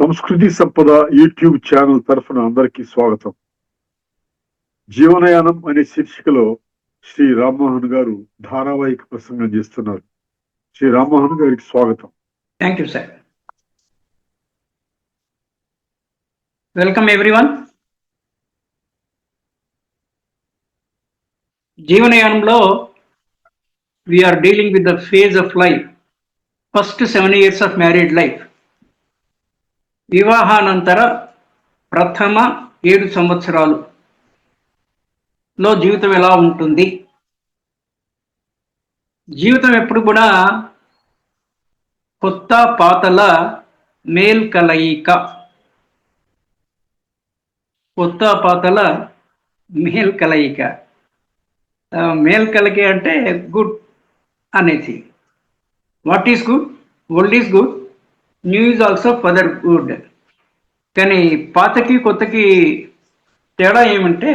సంస్కృతి సంపద YouTube channel తరఫున అందరికీ స్వాగతం. జీవనయానం అనే శీర్షికలో శ్రీ రామ్మోహన్ గారు ధారావాహిక ప్రసంగం చేస్తున్నారు. శ్రీ రామ్మోహన్ గారికి స్వాగతం. Thank you sir. Welcome everyone. జీవనయానంలో we are dealing with the phase of life, first 7 years of married life. వివాహానంతర ప్రథమ 7 సంవత్సరాలులో జీవితం ఎలా ఉంటుంది? జీవితం ఎప్పుడు కూడా కొత్త పాతల మేల్ కలయిక. కొత్త పాతల మేల్ కలయిక. మేల్ కలయిక అంటే గుడ్ అనేసి. What is good? Old is good, new is also further good. కానీ పాతకి కొత్తకి తేడా ఏమంటే,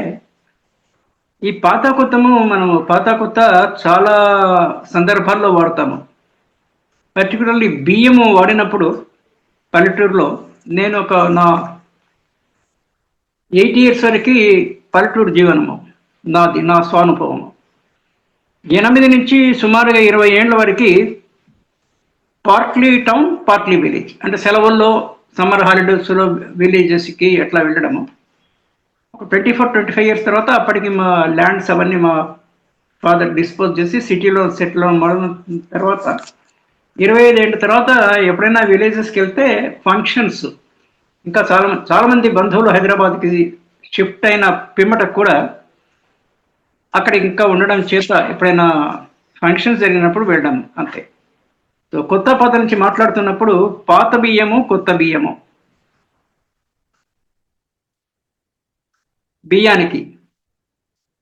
ఈ పాత కొత్త చాలా సందర్భాల్లో వాడతాము. పర్టికులర్లీ బియ్యము వాడినప్పుడు పల్లెటూరులో, నేను నా 8 years వరకు పల్లెటూరు జీవనము నా స్వానుభవము. 8 నుంచి సుమారుగా 20 ఏళ్ళ వరకు పార్ట్లీ టౌన్ పార్ట్లీ విలేజ్. అంటే సెలవుల్లో సమ్మర్ హాలిడేస్లో విలేజెస్కి ఎట్లా వెళ్ళడము. ఒక 24-25 years తర్వాత అప్పటికి మా ల్యాండ్స్ అవన్నీ మా ఫాదర్ డిస్పోజ్ చేసి సిటీలో సెటిల్ అవ్వడం తర్వాత 25 ఏళ్ళ తర్వాత ఎప్పుడైనా విలేజెస్కి వెళ్తే ఫంక్షన్స్, ఇంకా చాలామంది బంధువులు హైదరాబాద్కి షిఫ్ట్ అయిన పిమ్మట కూడా అక్కడ ఇంకా ఉండడం చేత ఎప్పుడైనా ఫంక్షన్స్ జరిగినప్పుడు వెళ్ళడం అంతే. సో కొత్త పాత నుంచి మాట్లాడుతున్నప్పుడు పాత బియ్యము కొత్త బియ్యము.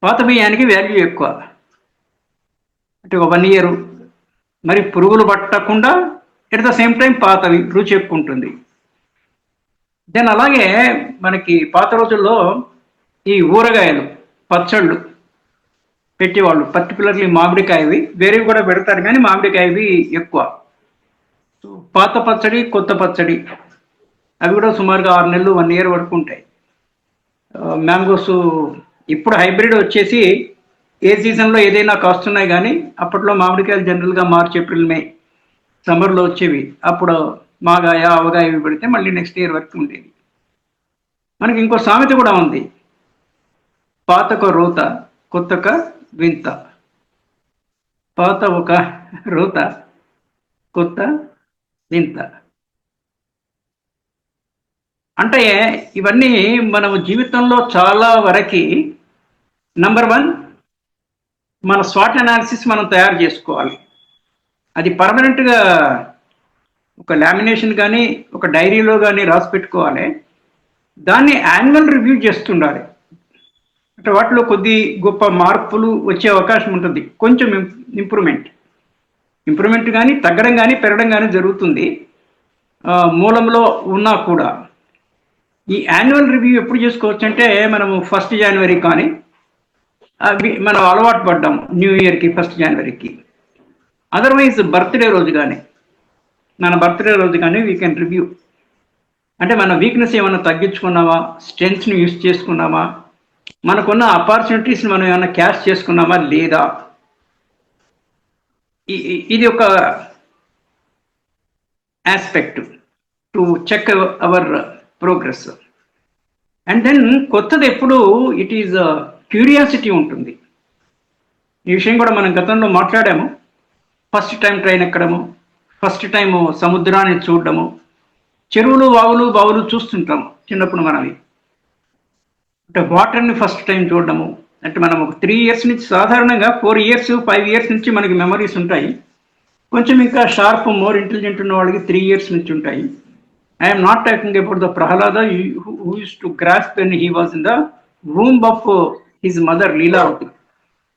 పాత బియ్యానికి వాల్యూ ఎక్కువ. అంటే 1 year మరి పురుగులు పట్టకుండా, ఎట్ ద సేమ్ టైం పాతవి రుచి ఎక్కువ ఉంటుంది. దెన్ అలాగే మనకి పాత రోజుల్లో ఈ ఊరగాయలు, పచ్చళ్ళు పెట్టేవాళ్ళు. పర్టికులర్లీ మామిడికాయవి, వేరేవి కూడా పెడతారు కానీ మామిడికాయవి ఎక్కువ. పాత పచ్చడి కొత్త పచ్చడి అవి కూడా సుమారుగా 6 నెలలు 1 year వరకు ఉంటాయి. మ్యాంగోస్ ఇప్పుడు హైబ్రిడ్ వచ్చేసి ఏ సీజన్లో ఏదైనా కాస్తున్నాయి, కానీ అప్పట్లో మామిడికాయలు జనరల్గా మార్చ్, ఏప్రిల్, మే సమ్మర్లో వచ్చేవి. అప్పుడు మాగాయ అవగాయ ఇవి పెడితే మళ్ళీ నెక్స్ట్ ఇయర్ వరకు ఉండేది. మనకి ఇంకో సామెత కూడా ఉంది, పాతక రోత కొత్తక వింత. పాత ఒక రోత, కొత్త వింత. అంటే ఇవన్నీ మన జీవితంలో చాలా వరకు నంబర్ 1 మన స్వాట్ అనాలిసిస్ మనం తయారు చేసుకోవాలి. అది పర్మనెంట్గా ఒక లామినేషన్ కానీ ఒక డైరీలో కానీ రాసి పెట్టుకోవాలి. దాన్ని యాన్యువల్ రివ్యూ చేస్తుండాలి. అంటే వాటిలో కొద్ది గొప్ప మార్పులు వచ్చే అవకాశం ఉంటుంది. కొంచెం ఇంప్రూవ్మెంట్ కానీ తగ్గడం కానీ పెరగడం కానీ జరుగుతుంది మూలంలో ఉన్నా కూడా. ఈ యాన్యువల్ రివ్యూ ఎప్పుడు చేసుకోవచ్చు అంటే, మనము 1st January కానీ మనం అలవాటు పడ్డాం న్యూ ఇయర్కి 1st Januaryకి. అదర్వైజ్ బర్త్డే రోజు కానీ వీ కెన్ రివ్యూ. అంటే మన వీక్నెస్ ఏమైనా తగ్గించుకున్నామా, స్ట్రెంగ్త్ని యూజ్ చేసుకున్నామా, మనకున్న ఆపర్చునిటీస్ని మనం ఏమైనా క్యాష్ చేసుకున్నామా లేదా. ఇది ఒక aspect to check our progress. And then కొత్తది ఎప్పుడు ఇట్ ఈజ్ క్యూరియాసిటీ ఉంటుంది. ఈ విషయం కూడా మనం గతంలో మాట్లాడాము. ఫస్ట్ టైం ట్రైన్ ఎక్కడము, ఫస్ట్ టైం సముద్రాన్ని చూడడము, చెరువులు బావులు చూస్తుంటాము చిన్నప్పుడు మనవి. అంటే వాటర్ని ఫస్ట్ టైం చూడడము. అంటే మనం ఒక 3 years నుంచి, సాధారణంగా 4 years 5 years నుంచి మనకి మెమరీస్ ఉంటాయి. కొంచెం ఇంకా షార్ప్ మోర్ ఇంటెలిజెంట్ ఉన్న వాళ్ళకి 3 years నుంచి ఉంటాయి. I'm not talking about the Prahlada who use to grasp when he was in the womb of his mother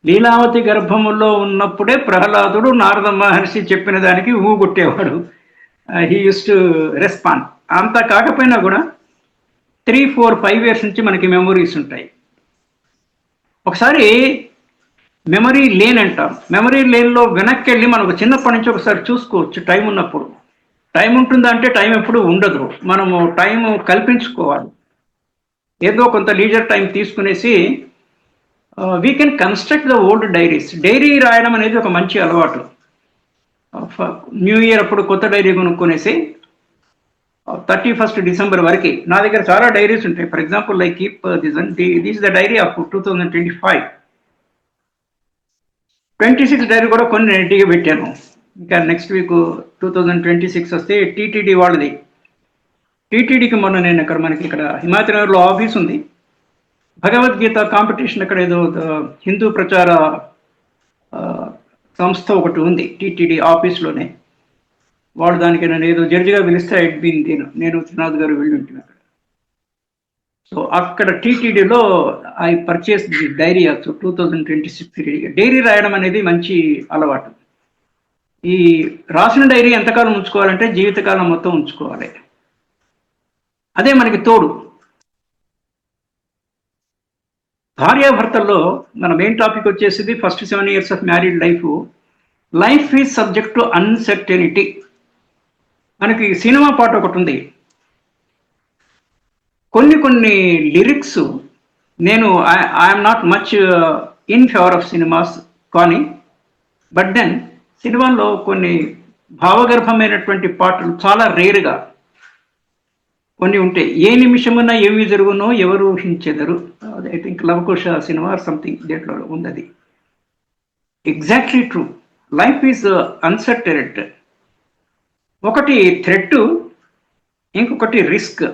Leelavathi గర్భములో ఉన్నప్పుడే ప్రహ్లాదుడు నారద మహర్షి చెప్పిన దానికి ఊగొట్టేవాడు. He use to respond. అంతా కాకపోయినా కూడా 3, 4, 5 years నుంచి మనకి మెమరీస్ ఉంటాయి. ఒకసారి మెమరీ లేన్ అంటాం. మెమరీ లేన్లో వెనక్కి వెళ్ళి మనకు చిన్నప్పటి నుంచి ఒకసారి చూసుకోవచ్చు టైం ఉన్నప్పుడు. టైం ఉంటుందా అంటే టైం ఎప్పుడు ఉండదు. మనము టైం కల్పించుకోవాలి. ఏదో కొంత లీజర్ టైం తీసుకునేసి we can construct the old diaries. Diary రాయడం అనేది ఒక మంచి అలవాటు. న్యూ ఇయర్ అప్పుడు కొత్త డైరీ కొనుక్కునేసి 31st December వరకు నా దగ్గర చాలా డైరీస్ ఉంటాయి. For example like keep this the diary of 2025. 26 diary కూడా కొన్ని రెడీగా పెట్టాను. ఇంకా నెక్స్ట్ వీక్ 2026 వస్తే టీటీడీ వాళ్ళది. టీటీడీకి మొన్న నేను ఇక్కడ మనకి ఇక్కడ హిమాయత్ నగర్లో ఆఫీస్ ఉంది. భగవద్గీత కాంపిటీషన్ అక్కడ ఏదో హిందూ ప్రచార సంస్థ ఒకటి ఉంది టీటీడీ ఆఫీస్లోనే. వాడు దానికి నేను ఏదో జడ్జిగా పిలిస్తే నేను త్రినాథ్ గారు వెళ్ళి ఉంటుంది అక్కడ. సో అక్కడ టీటీడీలో I purchase the diary also 2026. Diary రాయడం అనేది మంచి అలవాటు. ఈ రాసిన డైరీ ఎంతకాలం ఉంచుకోవాలంటే జీవితకాలం మొత్తం ఉంచుకోవాలి. అదే మనకి తోడు. భార్యాభర్తల్లో మన మెయిన్ టాపిక్ వచ్చేసింది first 7 years of married life. Life is subject to uncertainty. మనకి సినిమా పాట ఒకటి ఉంది. కొన్ని లిరిక్స్ నేను I'm not much in favour of cinemas, కానీ బట్ దెన్ సినిమాల్లో కొన్ని భావగర్భమైనటువంటి పాటలు చాలా రేరుగా కొన్ని ఉంటాయి. ఏ నిమిషమున్నా ఏమి జరుగునో ఎవరు ఊహించెదరు. I think Lavakusa cinema or something దేంట్లో ఉంది అది. Exactly true. Life is uncertainty. ఒకటి థ్రెట్, ఇంకొకటి రిస్క్,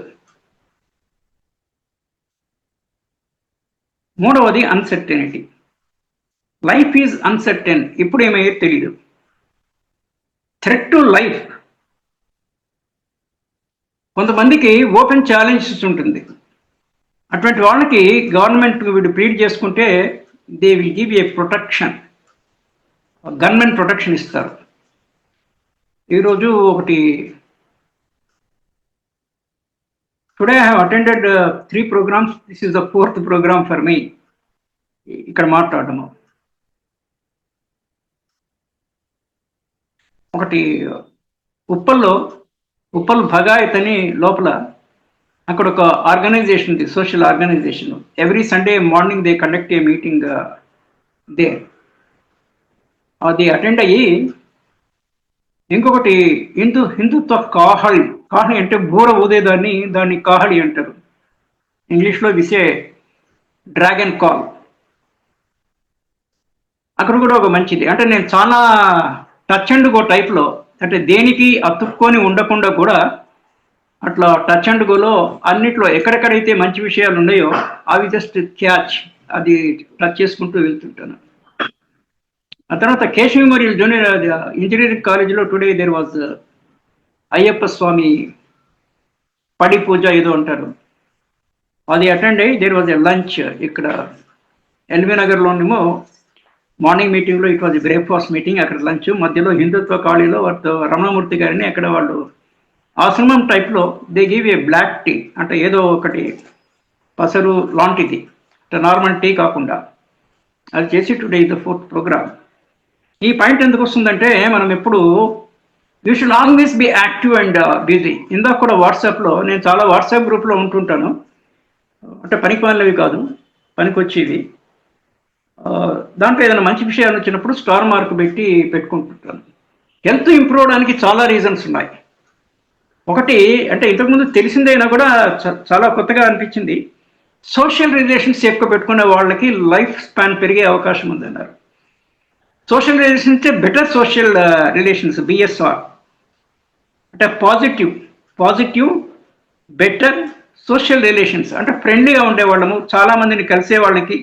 మూడవది అన్సర్టెనిటీ. Life is uncertain. ఇప్పుడు ఏమయ్యే తెలీదు. Threat to life. కొంతమందికి ఓపెన్ ఛాలెంజెస్ ఉంటుంది. అటువంటి వాళ్ళకి గవర్నమెంట్ వీడు ప్లీడ్ చేసుకుంటే they will give a protection, gunmen protection ఇస్తారు. ఈరోజు ఒకటి today I have attended 3 programs. This is the 4th program for me ఇక్కడ మాట్లాడము. ఒకటి ఉప్పల్ భగాయత్ అని లోపల అక్కడ ఒక ఆర్గనైజేషన్ ఉంది, social organisation. Every Sunday morning they conduct a meeting they. అది అటెండ్ అయ్యి ఇంకొకటి హిందుత్వ కాహళి అంటే బూర దాన్ని కాహళి అంటారు. ఇంగ్లీష్లో విసే డ్రాగన్ కాల్. అక్కడ కూడా ఒక మంచిది. అంటే నేను చాలా టచ్ అండ్ గో టైప్లో, అంటే దేనికి అతుక్కొని ఉండకుండా కూడా అట్లా టచ్ అండ్ గోలో అన్నిట్లో ఎక్కడెక్కడైతే మంచి విషయాలు ఉన్నాయో అవి జస్ట్ క్యాచ్, అది టచ్ చేసుకుంటూ వెళ్తుంటాను. ఆ తర్వాత కేశవ మెమోరియల్ జూనియర్ ఇంజనీరింగ్ కాలేజీలో today there was Ayyappa Swamy పడి పూజ ఏదో అంటారు, అది అటెండ్ అయ్యి దేర్ వాజ్ ఎ లంచ్. ఇక్కడ ఎల్బీ నగర్లోనేమో మార్నింగ్ మీటింగ్లో ఇట్ వాజ్ బ్రేక్ఫాస్ట్ మీటింగ్, అక్కడ లంచ్. మధ్యలో హిందుత్వ కాళీలో రమణమూర్తి గారిని అక్కడ వాళ్ళు ఆశ్రమం టైప్లో they give a black tea, అంటే ఏదో ఒకటి పసరు లాంటిది, నార్మల్ టీ కాకుండా అది చేసి టుడే ద 4th program. ఈ పాయింట్ ఎందుకు వస్తుందంటే మనం ఎప్పుడు you should always be active and busy. ఇందాక కూడా వాట్సాప్లో నేను చాలా వాట్సాప్ గ్రూప్లో ఉంటుంటాను. అంటే పనికి పనులవి కాదు, పనికి వచ్చేవి. దాంట్లో ఏదైనా మంచి విషయాలు వచ్చినప్పుడు స్టార్ మార్క్ పెట్టుకుంటుంటాను. హెల్త్ ఇంప్రూవ్ అవడానికి చాలా రీజన్స్ ఉన్నాయి. ఒకటి అంటే ఇంతకుముందు తెలిసిందైనా కూడా చాలా కొత్తగా అనిపించింది, సోషల్ రిలేషన్స్ ఎక్కువ పెట్టుకునే వాళ్ళకి లైఫ్ స్పాన్ పెరిగే అవకాశం ఉందన్నారు. Social relations better social relations, BSR అంటే పాజిటివ్ బెటర్ సోషల్ రిలేషన్స్. అంటే ఫ్రెండ్లీగా ఉండేవాళ్ళము, చాలామందిని కలిసే వాళ్ళకి.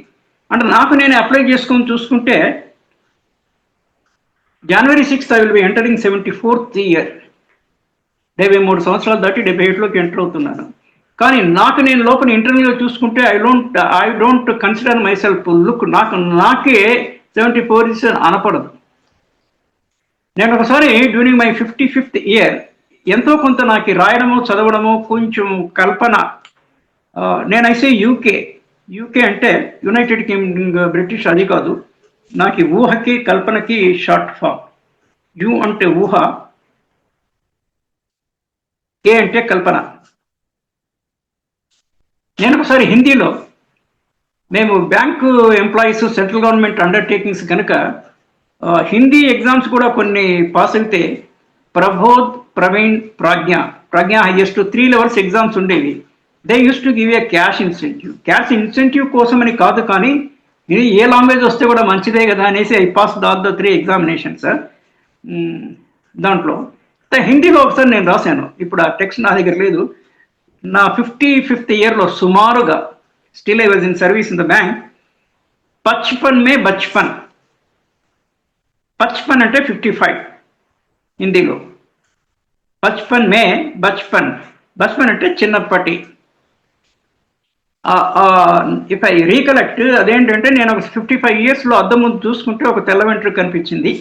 అంటే నాకు నేను అప్లై చేసుకొని చూసుకుంటే January 6th I will be entering 74th year. 73 సంవత్సరాలు దాటి 78లోకి ఎంటర్ అవుతున్నాను. కానీ నాకు నేను లోపల ఇంటర్వ్యూలో చూసుకుంటే I don't consider my self look, నాకే 74 అనపడదు. నేను ఒకసారి డ్యూరింగ్ మై 55th year ఎంతో కొంత నాకు రాయడము చదవడము కొంచెం కల్పన. నేను అయితే యూకే అంటే యునైటెడ్ కింగ్డమ్, బ్రిటిష్ అది కాదు. నాకు ఊహకి కల్పనకి షార్ట్ ఫామ్. యు అంటే ఊహ, కే అంటే కల్పన. నేను ఒకసారి హిందీలో, మేము bank employees, central government undertakings కనుక హిందీ ఎగ్జామ్స్ కూడా కొన్ని పాస్ అయితే ప్రబోధ్, ప్రవీణ్, ప్రజ్ఞ హైయెస్ట్ 3 levels ఎగ్జామ్స్ ఉండేవి. They use to give a cash incentive. Cash incentive కోసం అని కాదు, కానీ ఇది ఏ లాంగ్వేజ్ వస్తే కూడా మంచిదే కదా అనేసి I pass all the 3 examinations. దాంట్లో హిందీలో ఒకసారి నేను రాశాను, ఇప్పుడు ఆ టెక్స్ట్ నా దగ్గర లేదు. నా 55th ఇయర్లో సుమారుగా, still I was in service in the bank, బచ్పన్ మే బచ్పన్. బచ్పన్ అంటే 55 హిందీలో, బచ్పన్ మే బచ్పన్. బచ్పన్ అంటే చిన్నప్పటి. ఇఫ్ ఐ రీకలెక్ట్, అదేంటంటే నేను ఒక 55 yearsలో అద్దం ముందు చూసుకుంటే ఒక తెల్ల వెంట్రుక కనిపించింది.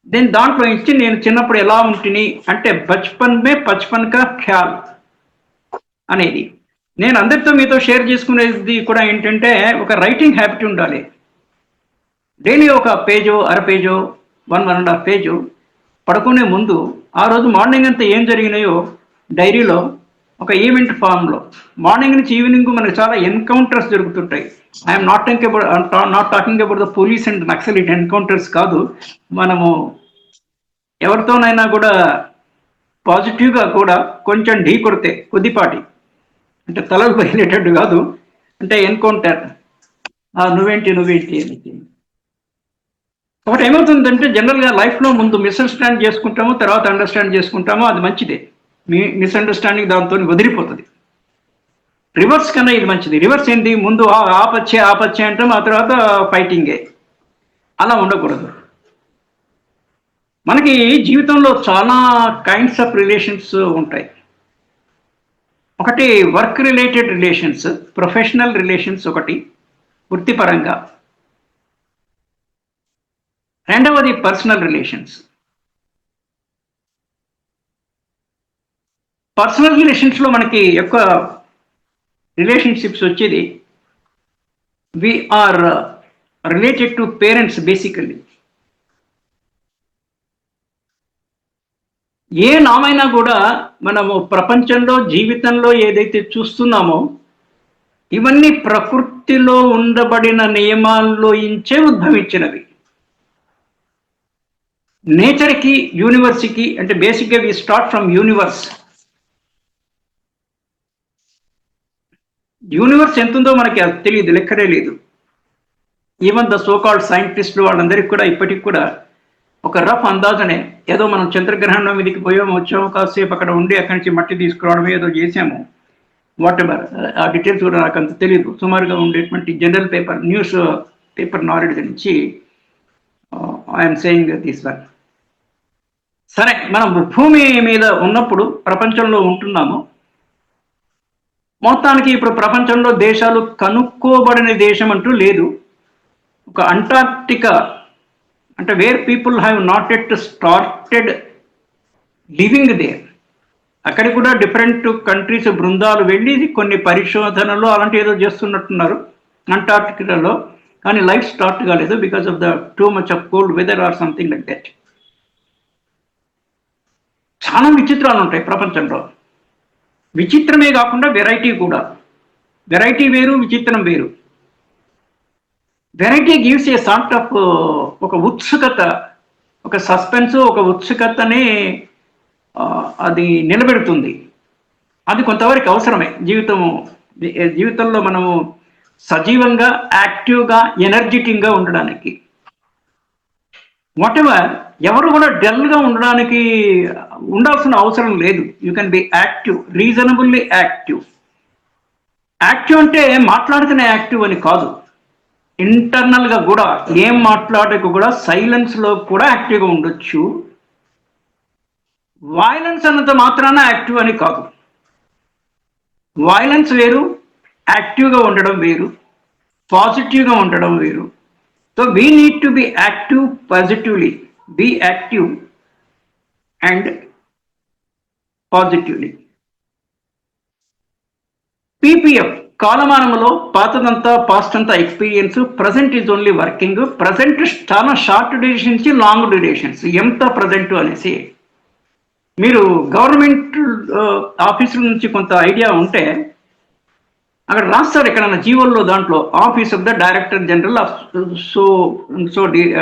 దెన్ దాంట్లో ఇచ్చి నేను చిన్నప్పుడు ఎలా ఉంటుంది అంటే బచ్పన్ మే బచ్పన్ కా ఖ్యాల్ అనేది. నేను అందరితో మీతో షేర్ చేసుకునేది కూడా ఏంటంటే ఒక రైటింగ్ హ్యాబిట్ ఉండాలి. డైలీ ఒక పేజో, అర పేజో, 1.5 పేజు పడుకునే ముందు ఆ రోజు మార్నింగ్ అంతా ఏం జరిగినాయో డైరీలో ఒక ఈవెంట్ ఫామ్లో, మార్నింగ్ నుంచి ఈవినింగ్ మనకు చాలా ఎన్కౌంటర్స్ జరుగుతుంటాయి. I'm not talking about the police and naxalite encounters కాదు. మనము ఎవరితోనైనా కూడా పాజిటివ్గా కూడా కొంచెం ఢీ కొడితే, కొద్దిపాటి, అంటే తలలు బయలేటట్టు కాదు, అంటే ఎన్కౌంటర్, నువ్వేంటి అని. ఒకటి ఏమవుతుందంటే జనరల్గా లైఫ్లో ముందు మిస్అండర్స్టాండ్ చేసుకుంటాము, తర్వాత అండర్స్టాండ్ చేసుకుంటాము, అది మంచిదే. మీ మిస్అండర్స్టాండింగ్ దాంతో వదిలిపోతుంది. రివర్స్ కన్నా ఇది మంచిది. రివర్స్ ఏంటి, ముందు ఆపచ్చే అంటాం, ఆ తర్వాత ఫైటింగే. అలా ఉండకూడదు. మనకి జీవితంలో చాలా కైండ్స్ ఆఫ్ రిలేషన్స్ ఉంటాయి. ఒకటి work related relations, professional relations ఒకటి వృత్తిపరంగా. రెండవది పర్సనల్ రిలేషన్స్. పర్సనల్ రిలేషన్స్లో మనకి ఎక్కువ రిలేషన్షిప్స్ వచ్చేది, we are related to parents basically. ఏ నామైనా కూడా మనము ప్రపంచంలో, జీవితంలో ఏదైతే చూస్తున్నామో ఇవన్నీ ప్రకృతిలో ఉండబడిన నియమాల్లో ఇంచే ఉద్భవించినవి. నేచర్కి, యూనివర్స్కి, అంటే బేసిక్గా we start from universe. Universe ఎంతుందో మనకి అది తెలియదు, లెక్కనే లేదు. ఈవెన్ ద సోకాల్డ్ సైంటిస్టులు వాళ్ళందరికీ కూడా ఇప్పటికి కూడా ఒక రఫ్ అందాజనే, ఏదో మనం చంద్రగ్రహణం మీదకి పోయాము, వచ్చాము, కాసేపు అక్కడ ఉండి అక్కడి నుంచి మట్టి తీసుకురావడం ఏదో చేసాము, వాట్ ఎవర్, ఆ డీటెయిల్స్ కూడా నాకు అంత తెలియదు. సుమారుగా ఉండేటువంటి general paper, news paper knowledge నుంచి ఐఎమ్ సేయింగ్ దిస్ వన్. సరే, మనం భూమి మీద ఉన్నప్పుడు, ప్రపంచంలో ఉంటున్నాము. మొత్తానికి ఇప్పుడు ప్రపంచంలో దేశాలు కనుక్కోబడిన దేశం అంటూ లేదు. ఒక అంటార్క్టికా, అంటే where people have not at started living there, అక్కడికి కూడా డిఫరెంట్ కంట్రీస్ బృందాలు వెళ్ళి కొన్ని పరిశోధనలు అలాంటి ఏదో చేస్తున్నట్టున్నారు అంటార్క్టికాలో. కానీ లైఫ్ స్టార్ట్ కాలేదు because of the too much of cold weather or something like that. చాలా విచిత్రాలు ఉంటాయి ప్రపంచంలో. విచిత్రమే కాకుండా వెరైటీ కూడా. వెరైటీ వేరు, విచిత్రం వేరు. Variety gives a sort of ఒక ఉత్సుకత, ఒక సస్పెన్స్, ఒక ఉత్సుకతని అది నిలబెడుతుంది. అది కొంతవరకు అవసరమే జీవితంలో మనము సజీవంగా, యాక్టివ్గా, ఎనర్జెటిక్గా ఉండడానికి. వాట్ ఎవర్, ఎవరు కూడా డల్గా ఉండడానికి ఉండాల్సిన అవసరం లేదు. You can be active, reasonably active. Active అంటే మాట్లాడుతున్న యాక్టివ్ అని కాదు, ఇంటర్నల్గా కూడా ఏం మాట్లాడక కూడా సైలెన్స్లో కూడా యాక్టివ్గా ఉండొచ్చు. వైలెన్స్ అన్నంత మాత్రాన యాక్టివ్ అని కాదు. వైలెన్స్ వేరు, యాక్టివ్గా ఉండడం వేరు, పాజిటివ్గా ఉండడం వేరు. So we need to be active positively, be active and positively. PPF కాలమానంలో పాతదంతా, పాస్ట్ అంతా experience, present is only working. Present చాలా షార్ట్ డ్యూరేషన్ నుంచి లాంగ్ డ్యూరేషన్స్, ఎంత ప్రజెంట్ అనేసి. మీరు గవర్నమెంట్ ఆఫీసుల నుంచి కొంత ఐడియా ఉంటే అక్కడ రాస్తారు ఎక్కడన్నా జీవోల్లో దాంట్లో office of the director general of so so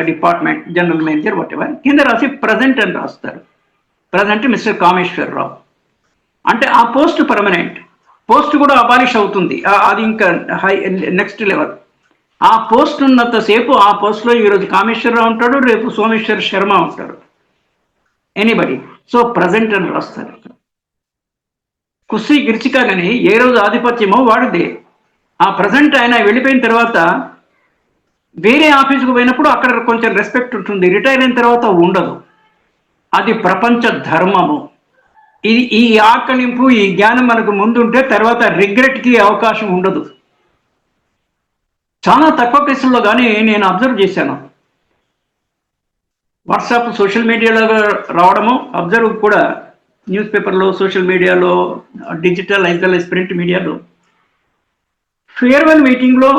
department general manager what ever కింద రాసి ప్రజెంట్ అని రాస్తారు. ప్రజెంట్ మిస్టర్ కామేశ్వరరావు అంటే ఆ పోస్ట్ పర్మనెంట్ పోస్ట్ కూడా అబాలిష్ అవుతుంది. అది ఇంకా హై నెక్స్ట్ లెవెల్. ఆ పోస్ట్ ఉన్నంతసేపు ఆ పోస్ట్లో ఈరోజు కామేశ్వరరావు ఉంటాడు, రేపు సోమేశ్వర్ శర్మ ఉంటాడు, ఎనీబడి. సో ప్రజెంట్ అని రాస్తారు. కుస్సీ గిర్చికా కానీ ఏ రోజు ఆధిపత్యమో వాడిదే. ఆ ప్రజెంట్ ఆయన వెళ్ళిపోయిన తర్వాత వేరే ఆఫీసుకు పోయినప్పుడు అక్కడ కొంచెం రెస్పెక్ట్ ఉంటుంది, రిటైర్ అయిన తర్వాత ఉండదు. అది ప్రపంచ ధర్మము. ఇది ఈ ఆకలింపు ఈ జ్ఞానం మనకు ముందుంటే తర్వాత రిగ్రెట్కి అవకాశం ఉండదు. చాలా తక్కువ కేసుల్లో కానీ నేను అబ్జర్వ్ చేశాను. వాట్సాప్ సోషల్ మీడియాలో రావడము అబ్జర్వ్ కూడా, న్యూస్ పేపర్లో, సోషల్ మీడియాలో, digital as well as print మీడియాలో ఫేర్వెల్ మీటింగ్లో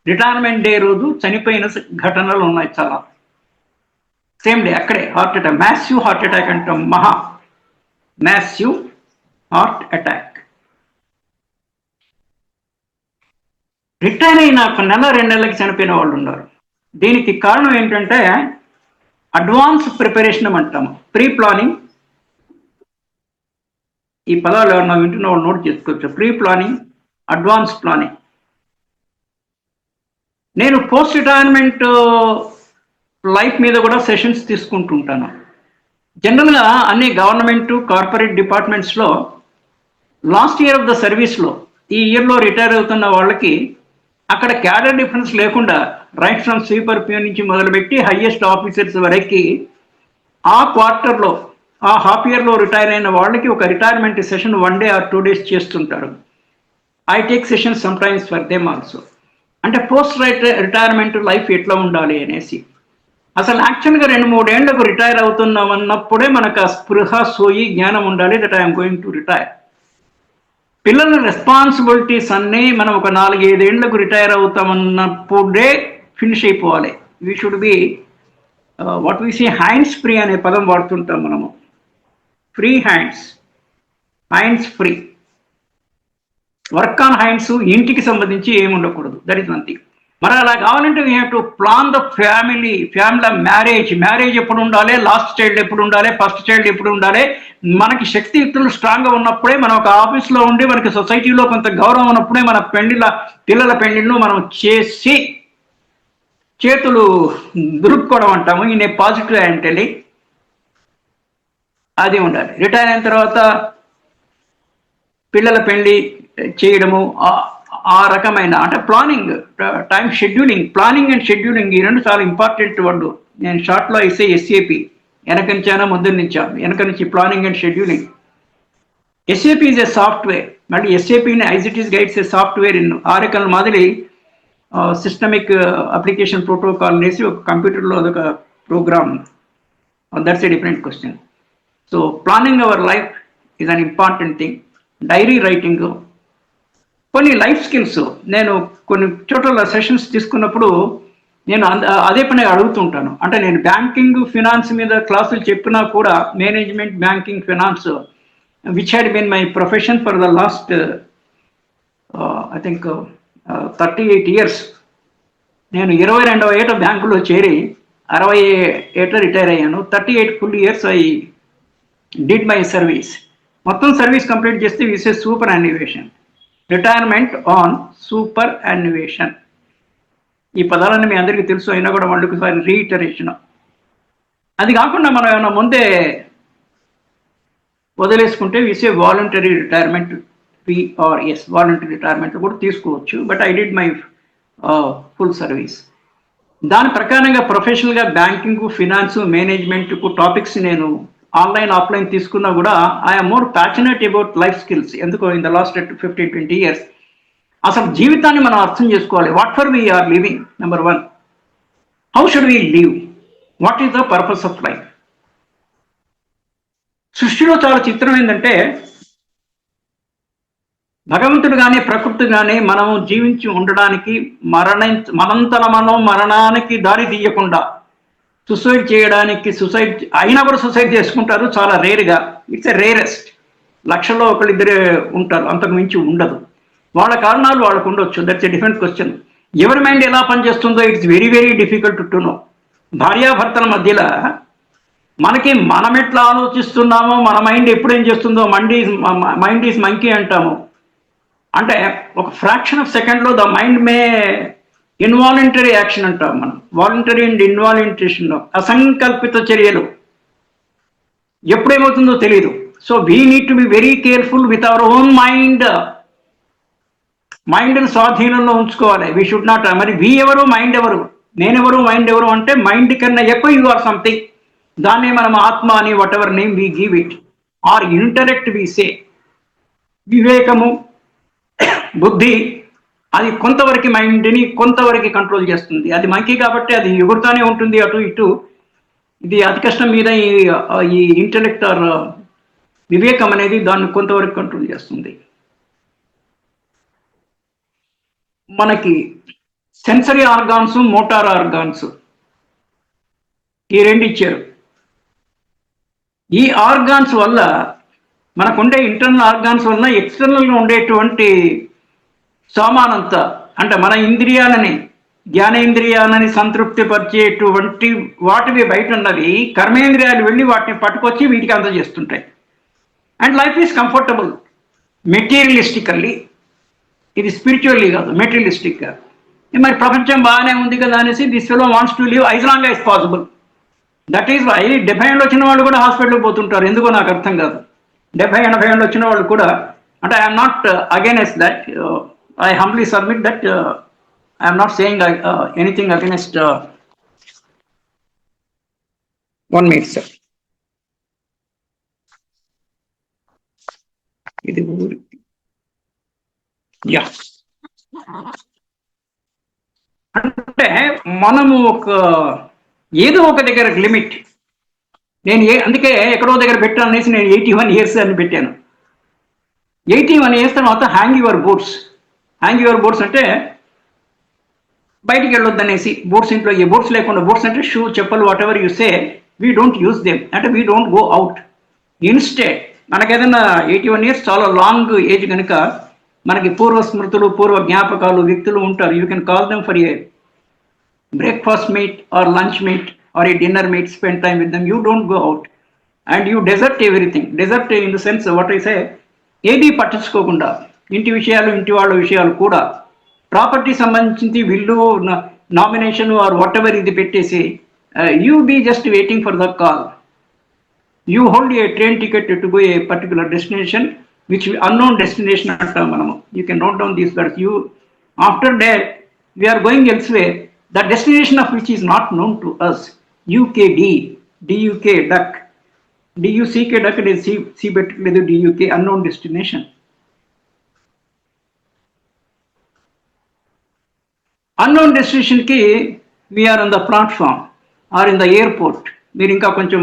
రిటైర్మెంట్ డే రోజు చనిపోయిన ఘటనలు ఉన్నాయి చాలా. సేమ్ డే అక్కడే heart attack, massive heart attack అంటాం, మ్యాసివ్ హార్ట్ అటాక్. రిటైర్ అయిన ఒక నెల 2 నెలలకి చనిపోయిన వాళ్ళు ఉన్నారు. దీనికి కారణం ఏంటంటే అడ్వాన్స్ ప్రిపరేషన్ అంటాము, ప్రీ ప్లానింగ్. ఈ పదాలు ఎవరన్నా వింటున్న వాళ్ళు నోట్ చేసుకోవచ్చు. Pre planning, advance planning. నేను పోస్ట్ రిటైర్మెంట్ లైఫ్ మీద కూడా సెషన్స్ తీసుకుంటుంటాను. జనరల్గా అన్ని గవర్నమెంట్ కార్పొరేట్ డిపార్ట్మెంట్స్లో లాస్ట్ ఇయర్ ఆఫ్ ద సర్వీస్లో ఈ ఇయర్లో రిటైర్ అవుతున్న వాళ్ళకి అక్కడ క్యాడర్ డిఫరెన్స్ లేకుండా రైట్ ఫ్రమ్ స్వీపర్ ప్యూన్ నుంచి మొదలుపెట్టి హయ్యెస్ట్ ఆఫీసర్స్ వరకు ఆ క్వార్టర్లో ఆ హాఫ్ ఇయర్లో రిటైర్ అయిన వాళ్ళకి ఒక retirement session 1 day or 2 days చేస్తుంటారు. I take session some times for them also. అంటే పోస్ట్ రిటైర్మెంట్ లైఫ్ ఎట్లా ఉండాలి అనేసి. అసలు యాక్చువల్గా 2-3 ఏళ్లకు రిటైర్ అవుతున్నాం అన్నప్పుడే మనకు ఆ స్పృహ సోయి జ్ఞానం ఉండాలి that I'm going to retire. పిల్లల రెస్పాన్సిబిలిటీస్ అన్నీ మనం ఒక 4-5 ఏళ్లకు రిటైర్ అవుతామన్నప్పుడే ఫినిష్ అయిపోవాలి. We should be what we see hands free అనే పదం వాడుతుంటాం మనము. Free hands free. Work on hands ఇంటికి సంబంధించి ఏమి ఉండకూడదు. That is one thing. మరి అలా కావాలంటే we have to plan the family marriage ఎప్పుడు ఉండాలి, లాస్ట్ చైల్డ్ ఎప్పుడు ఉండాలి, ఫస్ట్ చైల్డ్ ఎప్పుడు ఉండాలి. మనకి శక్తియుక్తులు స్ట్రాంగ్గా ఉన్నప్పుడే, మనం ఒక ఆఫీస్లో ఉండి మనకి సొసైటీలో కొంత గౌరవం ఉన్నప్పుడే మన పిల్లల పెళ్లిళ్ళు మనం చేసి చేతులు దురుక్కోవడం అంటాము, ఇన్ ఏ పాజిటివ్ యాంటెలి అది ఉండాలి. రిటైర్ అయిన తర్వాత పిల్లల పెళ్లి చేయడము, ఆ రకమైన అంటే planning, time scheduling. Planning and scheduling ఈ రెండు చాలా ఇంపార్టెంట్ వర్డ్. నేను షార్ట్లో ఇస్తే ఎస్ఏపి, వెనక నుంచానా ముందు నుంచా, వెనక నుంచి planning and scheduling. SAP is a software. మళ్ళీ ఎస్ఏపిని ICTs guides a software in Oracle మాదిరి సిస్టమిక్ అప్లికేషన్ ప్రోటోకాల్ అనేసి ఒక కంప్యూటర్లో అదొక program. That's a different question. So planning our life is an important thing. Diary writing, కొన్ని life skills. నేను కొన్ని చోట్ల సెషన్స్ తీసుకున్నప్పుడు నేను అదే పని అడుగుతుంటాను. అంటే నేను బ్యాంకింగ్ ఫినాన్స్ మీద క్లాసులు చెప్పినా కూడా management, banking, finance which had been my profession for the last I think 38 years. నేను 22వ ఏట బ్యాంకులో చేరి 60 ఏట రిటైర్ అయ్యాను. 38 full years I did my service. మొత్తం సర్వీస్ కంప్లీట్ చేస్తే విసే superannuation. Retirement on superannuation. ఈ పదాలన్నీ మీ అందరికీ తెలుసు, అయినా కూడా వాళ్ళకి రీఇటరేషన్. అది కాకుండా మనం ఏమైనా ముందే వదిలేసుకుంటే విసే voluntary retirement, VRS, voluntary retirement కూడా తీసుకోవచ్చు. But I did my full service. దాని ప్రకారంగా ప్రొఫెషనల్గా బ్యాంకింగ్, ఫినాన్స్, మేనేజ్మెంట్కు టాపిక్స్ నేను ఆన్లైన్, ఆఫ్లైన్ తీసుకున్నా కూడా I'm more passionate about life skills. ఎందుకో ఇన్ ద లాస్ట్ 15-20 years అసలు జీవితాన్ని మనం అర్థం చేసుకోవాలి. What for we are living, number 1. How should we live, what is the purpose of life. సృష్టిలో చాలా చిత్రం ఏంటంటే భగవంతుడు కానీ ప్రకృతి కానీ మనము జీవించి ఉండడానికి మనంతల మనం మరణానికి దారి తీయకుండా సుసైడ్ చేయడానికి అయినా కూడా సుసైడ్ చేసుకుంటారు, చాలా రేర్గా. It's a rarest. లక్షల్లో ఒకళ్ళిద్దరే ఉంటారు, అంతకు మించి ఉండదు. వాళ్ళ కారణాలు వాళ్ళకు ఉండొచ్చు, దట్స్ ఎ డిఫరెంట్ క్వశ్చన్. ఎవరి మైండ్ ఎలా పనిచేస్తుందో it's very very difficult to know. భార్యాభర్తల మధ్యలో మనకి మనం ఎట్లా ఆలోచిస్తున్నామో, మన మైండ్ ఎప్పుడేం చేస్తుందో, మైండ్ ఈజ్ మంకీ అంటాము. అంటే ఒక ఫ్రాక్షన్ ఆఫ్ సెకండ్లో the mind May involuntary action అంటాం మనం. వాలంటరీ అండ్ ఇన్వాలంటేషన్, అసంకల్పిత చర్యలు ఎప్పుడేమవుతుందో తెలియదు. So we need to be very careful with our own mind. మైండ్ని స్వాధీనంలో ఉంచుకోవాలి. We should not. మరి వీ ఎవరు, మైండ్ ఎవరు, నేనెవరు, మైండ్ ఎవరు అంటే మైండ్ కన్నా ఎక్కువ యు ఆర్ సంథింగ్. దాన్ని మనం ఆత్మ అని whatever name we give it or intellect we say. వివేకము, బుద్ధి, అది కొంతవరకు మైండ్ని కొంతవరకు కంట్రోల్ చేస్తుంది. అది మంకీ కాబట్టి అది ఎగురుతానే ఉంటుంది అటు ఇటు. ఇది అతి కష్టం మీద ఈ ఇంటెలెక్ట్ ఆర్ వివేకం అనేది దాన్ని కొంతవరకు కంట్రోల్ చేస్తుంది. మనకి సెన్సరీ ఆర్గాన్స్, మోటార్ ఆర్గాన్స్, ఈ రెండు ఇచ్చారు. ఈ ఆర్గాన్స్ వల్ల, మనకుండే ఇంటర్నల్ ఆర్గాన్స్ వల్ల ఎక్స్టర్నల్గా ఉండేటువంటి సామానంతా, అంటే మన ఇంద్రియాలని, జ్ఞానేంద్రియాలని సంతృప్తి పరిచేటువంటి వాటివి బయట ఉన్నవి కర్మేంద్రియాలు వెళ్ళి వాటిని పట్టుకొచ్చి వీటికి అందజేస్తుంటాయి. And life is comfortable materialistically. ఇది స్పిరిచువల్లీ కాదు, మెటీరియలిస్టిక్గా. మరి ప్రపంచం బాగానే ఉంది కదా అనేసి this fellow wants to live as long as possible. That is why 70 ఏళ్ళు వచ్చిన వాళ్ళు కూడా హాస్పిటల్కి పోతుంటారు. ఎందుకో నాకు అర్థం కాదు. 70-80 ఏళ్ళు వచ్చిన వాళ్ళు కూడా, అంటే I'm not against that. I humbly submit that I am not saying anything against. One minute, sir. Yeah. అంటే మనము ఏదో ఒక దగ్గర లిమిట్. నేను అందుకే ఎక్కడో దగ్గర పెట్టాను అనేసి నేను 81 years అని పెట్టాను. 81 years తర్వాత hang your boots. Hang your boots అంటే బయటికి వెళ్ళొద్దు అనేసి. బోట్స్ ఇంట్లో, ఏ బోట్స్ లేకుండా, బోట్స్ అంటే షూ, చెప్పులు, whatever you say, we don't use them, అంటే we don't go out. Instead మనకేదైనా 81 years చాలా లాంగ్ ఏజ్ కనుక మనకి పూర్వ స్మృతులు, పూర్వ జ్ఞాపకాలు, వ్యక్తులు ఉంటారు. You can call them for a breakfast meet or lunch meet or a dinner meet, spend time with them. You don't go out and you desert everything. Desert in the sense what I say, ఏది పట్టించుకోకుండా ఇంటి విషయాలు, ఇంటి వాళ్ళ విషయాలు కూడా, property సంబంధించి will, nomination or whatever ఇది పెట్టేసి you be just waiting for the call. You hold a train ticket to go a particular destination, which unknown destination అంటాం మనము. You can note down these words. You after that we are going elsewhere, the destination of which is not known to us. UKD, DUK duck, DUCK duck, C పెట్టలేదు, DUK unknown destination. Unknown డెస్టినేషన్కి we are on the platform are in the airport. మీరు ఇంకా కొంచెం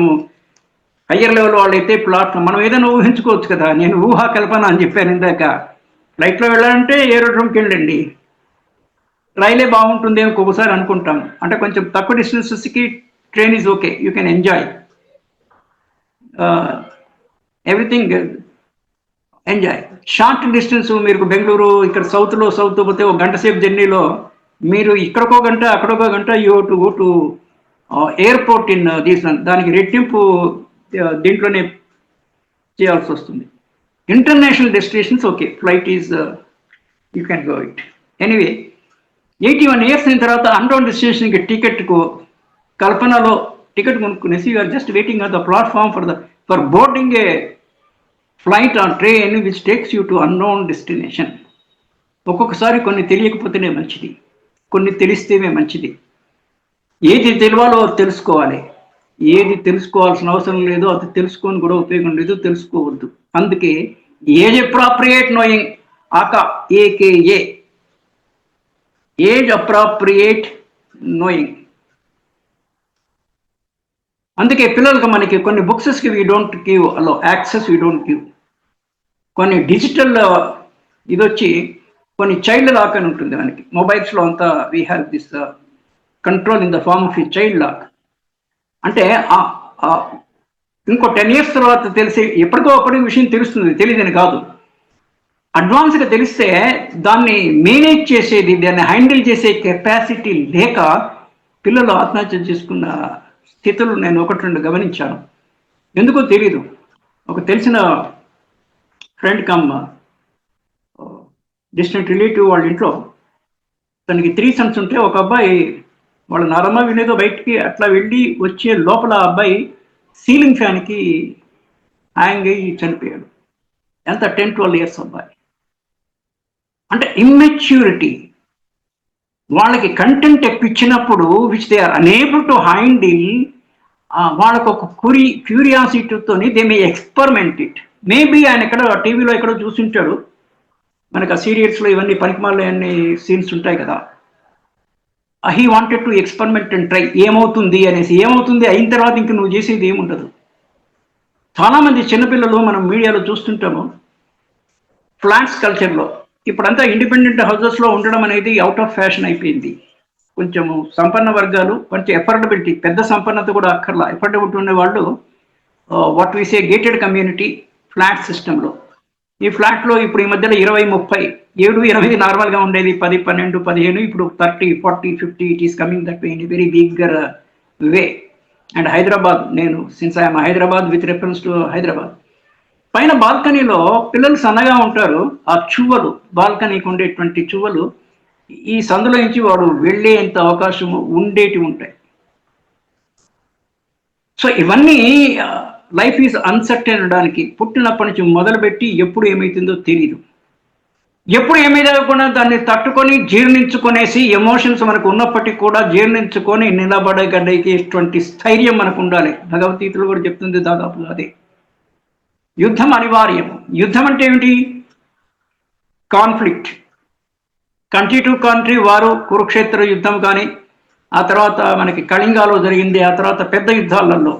higher level వాళ్ళు అయితే platform, మనం ఏదైనా ఊహించుకోవచ్చు కదా. నేను ఊహా కల్పన అని చెప్పాను ఇందాక. ఫ్లైట్లో వెళ్ళాలంటే ఏరోడ్రోమ్కి వెళ్ళండి, రైలే బాగుంటుంది అని ఒక్కొక్కసారి అనుకుంటాం. అంటే కొంచెం తక్కువ డిస్టెన్సెస్కి train is okay, you can enjoy everything, enjoy. Short distance, మీరు బెంగళూరు ఇక్కడ సౌత్ పోతే ఒక గంట సేపు జర్నీలో మీరు ఇక్కడికో గంట అక్కడికో గంట you to go to airport in these. దానికి రెట్టింపు దీంట్లోనే చేయాల్సి వస్తుంది. International destinations okay, flight is you can go it. Anyway 81 years అయిన తర్వాత అన్నోన్ డెస్టినేషన్కి టికెట్కు కల్పనలో టికెట్ కొనుక్కునేసి you're just waiting on the platform for boarding a flight or train which takes you to unknown destination. ఒక్కొక్కసారి కొన్ని తెలియకపోతేనే మంచిది, కొన్ని తెలిస్తేనే మంచిది. ఏది తెలియాలో తెలుసుకోవాలి, ఏది తెలుసుకోవాల్సిన అవసరం లేదో అది తెలుసుకొని కూడా ఉపయోగం లేదు, తెలుసుకోవద్దు. అందుకే age appropriate knowing, AKA, age appropriate knowing. అందుకే పిల్లలకు మనకి కొన్ని బుక్సెస్కి we don't give allow access, we don't give. కొన్ని డిజిటల్ ఇది వచ్చి కొన్ని చైల్డ్ లాక్ అని ఉంటుంది మనకి మొబైల్స్లో అంతా. We have this control in the form of ఈ చైల్డ్ లాక్. అంటే ఇంకో 10 years తర్వాత తెలిసి ఎప్పటికో అప్పటికి విషయం తెలుస్తుంది, తెలియదని కాదు. అడ్వాన్స్గా తెలిస్తే దాన్ని మేనేజ్ చేసేది, దాన్ని హ్యాండిల్ చేసే కెపాసిటీ లేక పిల్లలు ఆత్మహత్య చేసుకున్న స్థితులు నేను 1-2 గమనించాను. ఎందుకో తెలీదు. ఒక తెలిసిన ఫ్రెండ్ కమ్ డిస్టెంట్ రిలేటివ్ వాళ్ళ ఇంట్లో తనకి 3 sons ఉంటే ఒక అబ్బాయి వాళ్ళ నారమ్మ వినేదో బయటికి అట్లా వెళ్ళి వచ్చే లోపల ఆ అబ్బాయి సీలింగ్ ఫ్యాన్కి హ్యాంగ్ అయ్యి చనిపోయాడు. ఎంత 10-12 years అబ్బాయి. అంటే ఇమ్మెచ్యూరిటీ. వాళ్ళకి కంటెంట్ ఎక్కిచ్చినప్పుడు which they are unable to handle, వాళ్ళకు ఒక క్యూరియాసిటీతోని they may experiment it. Maybe ఆయన ఎక్కడ టీవీలో ఎక్కడో చూసింటాడు, మనకు ఆ సీరియల్స్లో ఇవన్నీ పనికిమాలే అన్ని సీన్స్ ఉంటాయి కదా. He wanted to experiment and try, ఏమవుతుంది అనేసి. ఏమవుతుంది అయిన తర్వాత ఇంక నువ్వు చేసేది ఏముండదు. చాలామంది చిన్నపిల్లలు మనం మీడియాలో చూస్తుంటాము, ఫ్లాట్స్ కల్చర్లో ఇప్పుడంతా ఇండిపెండెంట్ హౌసెస్లో ఉండడం అనేది అవుట్ ఆఫ్ ఫ్యాషన్ అయిపోయింది. కొంచెము సంపన్న వర్గాలు, కొంచెం ఎఫర్డబిలిటీ, పెద్ద సంపన్నత కూడా అక్కర్లా, ఎఫర్డబిలిటీ ఉండే వాళ్ళు what we say gated community flat సిస్టంలో. ఈ ఫ్లాట్లో ఇప్పుడు ఈ మధ్యలో 20-30, 7-8 నార్మల్గా ఉండేది, 10-12-15, ఇప్పుడు 30-40-50 it is coming that way in very bigger way. And Hyderabad, నేను since I'm Hyderabad with reference to Hyderabad, పైన బాల్కనీలో పిల్లలు సన్నగా ఉంటారు, ఆ చువ్వలు, బాల్కనీకి ఉండేటువంటి చువ్వలు ఈ సందులో నుంచి వాడు వెళ్ళేంత అవకాశం ఉండేటి ఉంటాయి. సో ఇవన్నీ లైఫ్ ఈజ్ అన్సర్టైన్ అనడానికి పుట్టినప్పటి నుంచి మొదలుపెట్టి ఎప్పుడు ఏమవుతుందో తెలియదు. ఎప్పుడు ఏమైనా దాన్ని తట్టుకొని జీర్ణించుకునేసి ఎమోషన్స్ మనకు ఉన్నప్పటికీ కూడా జీర్ణించుకొని నిలబడగలిగేటువంటి స్థైర్యం మనకు ఉండాలి. భగవద్గీతలో కూడా చెప్తుంది దాదాపు అదే. యుద్ధం అనివార్యం. యుద్ధం అంటే ఏమిటి? కాన్ఫ్లిక్ట్, కంట్రీ టు కంట్రీ వారు, కురుక్షేత్ర యుద్ధం కానీ, ఆ తర్వాత మనకి కళింగాలో జరిగింది, ఆ తర్వాత పెద్ద యుద్ధాలలో.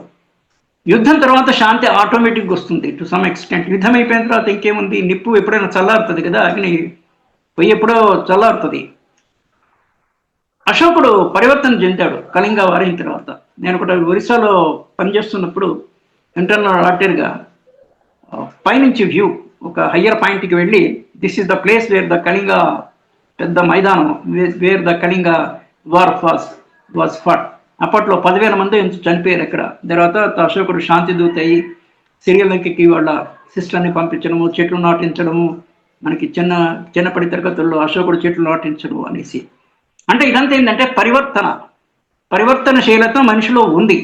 యుద్ధం తర్వాత శాంతి ఆటోమేటిక్గా వస్తుంది టు సమ్ ఎక్స్టెంట్. యుద్ధం అయిపోయిన తర్వాత ఇంకేముంది, నిప్పు ఎప్పుడైనా చల్లారుతుంది కదా, అగ్ని పొయ్యి ఎప్పుడో చల్లారుతుంది. అశోకుడు పరివర్తన చెందాడు కళింగ వారిన తర్వాత. నేను ఒకటి ఒరిస్సాలో పనిచేస్తున్నప్పుడు ఇంటర్నల్ ఆడిటర్గా పైనుంచి వ్యూ ఒక హయ్యర్ పాయింట్కి వెళ్ళి, this is the place where the Kalinga, పెద్ద మైదానం wear the Kalinga war was ఫట్. అప్పట్లో 10,000 మంది చనిపోయారు అక్కడ. తర్వాత అశోకుడు శాంతి దూత అయ్యి సిరియల్కి వాళ్ళ సిస్టర్ని పంపించడము, చెట్లు నాటించడము, మనకి చిన్నప్పటి తరగతుల్లో అశోకుడు చెట్లు నాటించడం అనేసి. అంటే ఇదంతా ఏంటంటే పరివర్తనశీలత మనిషిలో ఉంది.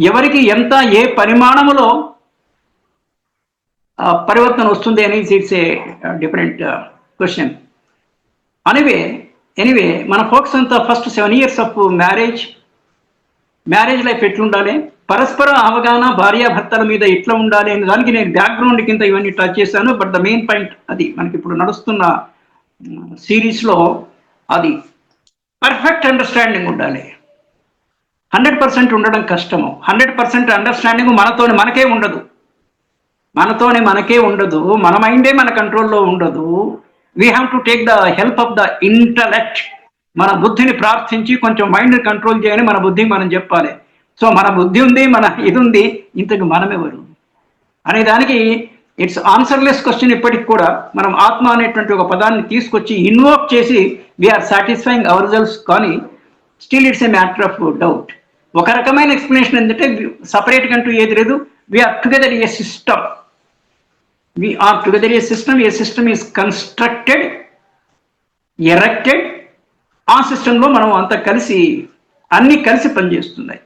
ఎవరికి ఎంత ఏ పరిమాణములో పరివర్తన వస్తుంది అనేది it's a different question. Anyway మన ఫోకస్ అంతా first 7 years of marriage life ఎట్లుండాలి, పరస్పర అవగాహన, భార్యాభర్తల మీద ఎట్లా ఉండాలి అనే దానికి నేను బ్యాక్గ్రౌండ్ కింద ఇవన్నీ టచ్ చేశాను. బట్ ద మెయిన్ పాయింట్ అది మనకి ఇప్పుడు నడుస్తున్న సిరీస్లో అది పర్ఫెక్ట్ అండర్స్టాండింగ్ ఉండాలి. 100% ఉండడం కష్టము. 100% అండర్స్టాండింగ్ మనకే ఉండదు. మన మైండే మన కంట్రోల్లో ఉండదు. We have to take the help of the intellect. మన బుద్ధిని ప్రార్థించి కొంచెం మైండ్ని కంట్రోల్ చేయని మన బుద్ధికి మనం చెప్పాలి. సో మన బుద్ధి ఉంది, మన ఇది ఉంది, ఇంతకు మనమెవరు అనే దానికి ఇట్స్ ఆన్సర్లెస్ క్వశ్చన్. ఇప్పటికి కూడా మనం ఆత్మ అనేటువంటి ఒక పదాన్ని తీసుకొచ్చి ఇన్వోక్ చేసి వీఆర్ సాటిస్ఫైయింగ్ అవర్ సెల్ఫ్స్, కానీ still it's a matter of doubt. ఒక రకమైన ఎక్స్ప్లెనేషన్ ఏంటంటే సపరేట్గా అంటూ ఏది లేదు. We are together a system. A system is constructed, erected. ఆ సిస్టంలో మనం అంతా అన్నీ కలిసి పనిచేస్తున్నాయి.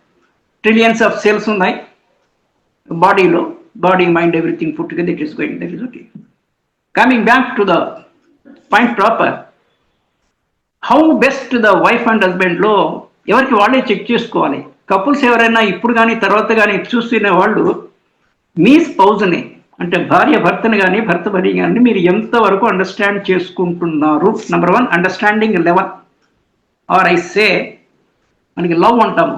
ట్రిలియన్స్ ఆఫ్ సెల్స్ ఉన్నాయి బాడీలో, body, mind, everything put together, it is going, that is okay. Coming back to the point proper, how best the wife and హస్బెండ్లో ఎవరికి వాళ్ళే చెక్ చేసుకోవాలి. కపుల్స్ ఎవరైనా ఇప్పుడు కానీ తర్వాత కానీ చూస్తున్న వాళ్ళు మీ స్పౌజ్ని, అంటే భార్య భర్తను కానీ భర్త భార్య కానీ మీరు ఎంతవరకు అండర్స్టాండ్ చేసుకుంటున్నారు. Number 1 understanding level, or I say మనకి లవ్ అంటాము,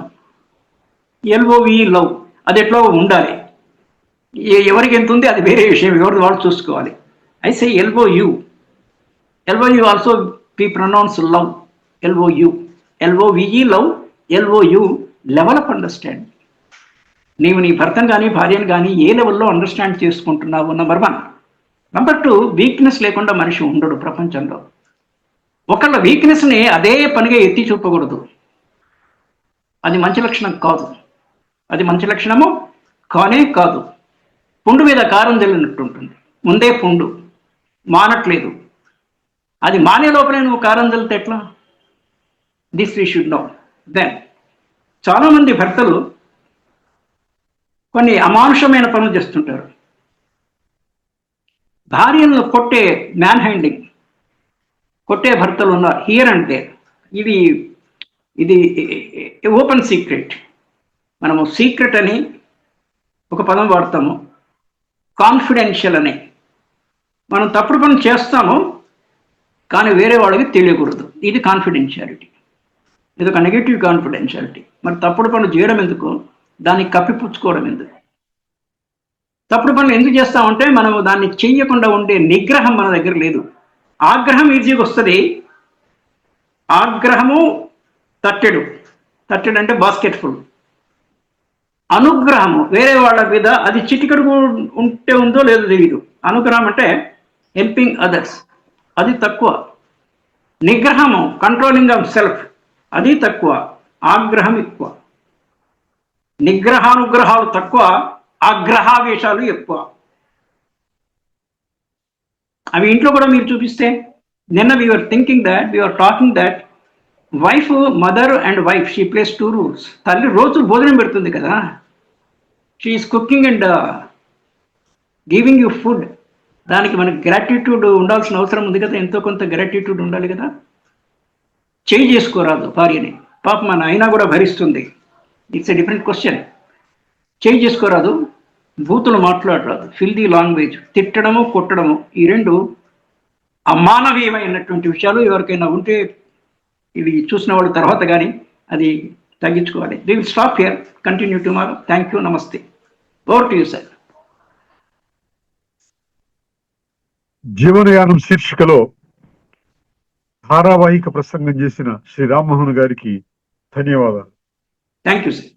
LOVE లవ్, అది ఎట్లా ఉండాలి. ఎవరికి ఎంత ఉంది అది వేరే విషయం, ఎవరిది వాళ్ళు చూసుకోవాలి. I say LOU also be pronounce love, LOU, LOVE love, LOU level of understanding. నీవు నీ భర్తను కానీ భార్యను కానీ ఏ లెవెల్లో అండర్స్టాండ్ చేసుకుంటున్నావు నంబర్ 1. నంబర్ 2, వీక్నెస్ లేకుండా మనిషి ఉండడు ప్రపంచంలో. ఒకళ్ళ వీక్నెస్ని అదే పనిగా ఎత్తి చూపకూడదు. అది మంచి లక్షణం కాదు. అది మంచి లక్షణము కానే కాదు. పుండు మీద కారం చల్లినట్టు ఉంటుంది. ముందే పుండు మానట్లేదు, అది మానే లోపలే నువ్వు కారం చల్లితే ఎట్లా? This we should know. Then చాలామంది భర్తలు కొన్ని అమానుషమైన పనులు చేస్తుంటారు. భార్యలను కొట్టే మ్యాన్ హ్యాండింగ్, కొట్టే భర్తలు ఉన్నారు హియర్ అండ్ దేర్. ఇది ఓపెన్ సీక్రెట్. మనము సీక్రెట్ అని ఒక పదం వాడతాము, కాన్ఫిడెన్షియల్ అని. మనం తప్పుడు పని చేస్తాము కానీ వేరే వాళ్ళకి తెలియకూడదు. ఇది కాన్ఫిడెన్షియాలిటీ. ఇది ఒక నెగిటివ్ కాన్ఫిడెన్షియాలిటీ. మరి తప్పుడు పనులు చేయడం ఎందుకు? దాన్ని కప్పిపుచ్చుకోవడం ఎందుకు? తప్పుడు పనులు ఎందుకు చేస్తామంటే మనము దాన్ని చెయ్యకుండా ఉండే నిగ్రహం మన దగ్గర లేదు. ఆగ్రహం ఈజీగా వస్తుంది. ఆగ్రహము తట్టెడు అంటే బాస్కెట్ ఫుల్. అనుగ్రహము వేరే వాళ్ళ మీద, అది చిటికడు ఉంటే ఉందో లేదో తెలియదు. అనుగ్రహం అంటే హెల్పింగ్ అదర్స్, అది తక్కువ. నిగ్రహము కంట్రోలింగ్ ఆఫ్ సెల్ఫ్, అది తక్కువ. ఆగ్రహం ఎక్కువ. నిగ్రహానుగ్రహాలు తక్కువ, ఆగ్రహావేశాలు ఎక్కువ. అవి ఇంట్లో కూడా మీరు చూపిస్తే, నిన్న we are thinking that, we are talking that wife, mother and wife, she places 2 rules. తల్లి రోజు భోజనం పెడుతుంది కదా, she is cooking and giving you food. దానికి మనకి గ్రాటిట్యూడ్ ఉండాల్సిన అవసరం ఉంది కదా, ఎంతో కొంత గ్రాటిట్యూడ్ ఉండాలి కదా. చేయి చేసుకోరాదు భార్యని, పాప మన అయినా కూడా భరిస్తుంది. It's a different question. చేయి చేసుకోరాదు, బూతులు మాట్లాడరాదు, ఫిల్దీ లాంగ్వేజ్, తిట్టడము కొట్టడము, ఈ రెండు అమానవీయమైనటువంటి విషయాలు. ఎవరికైనా ఉంటే ఇవి చూసిన వాళ్ళ తర్వాత కానీ అది తగ్గించుకోవాలి. We will stop here, continue tomorrow. Thank you, నమస్తే. Over to you sir. జీవనయానం శీర్షికలో ధారావాహిక ప్రసంగం చేసిన శ్రీ రామ్మోహన్ గారికి ధన్యవాదాలు. Thank you sir.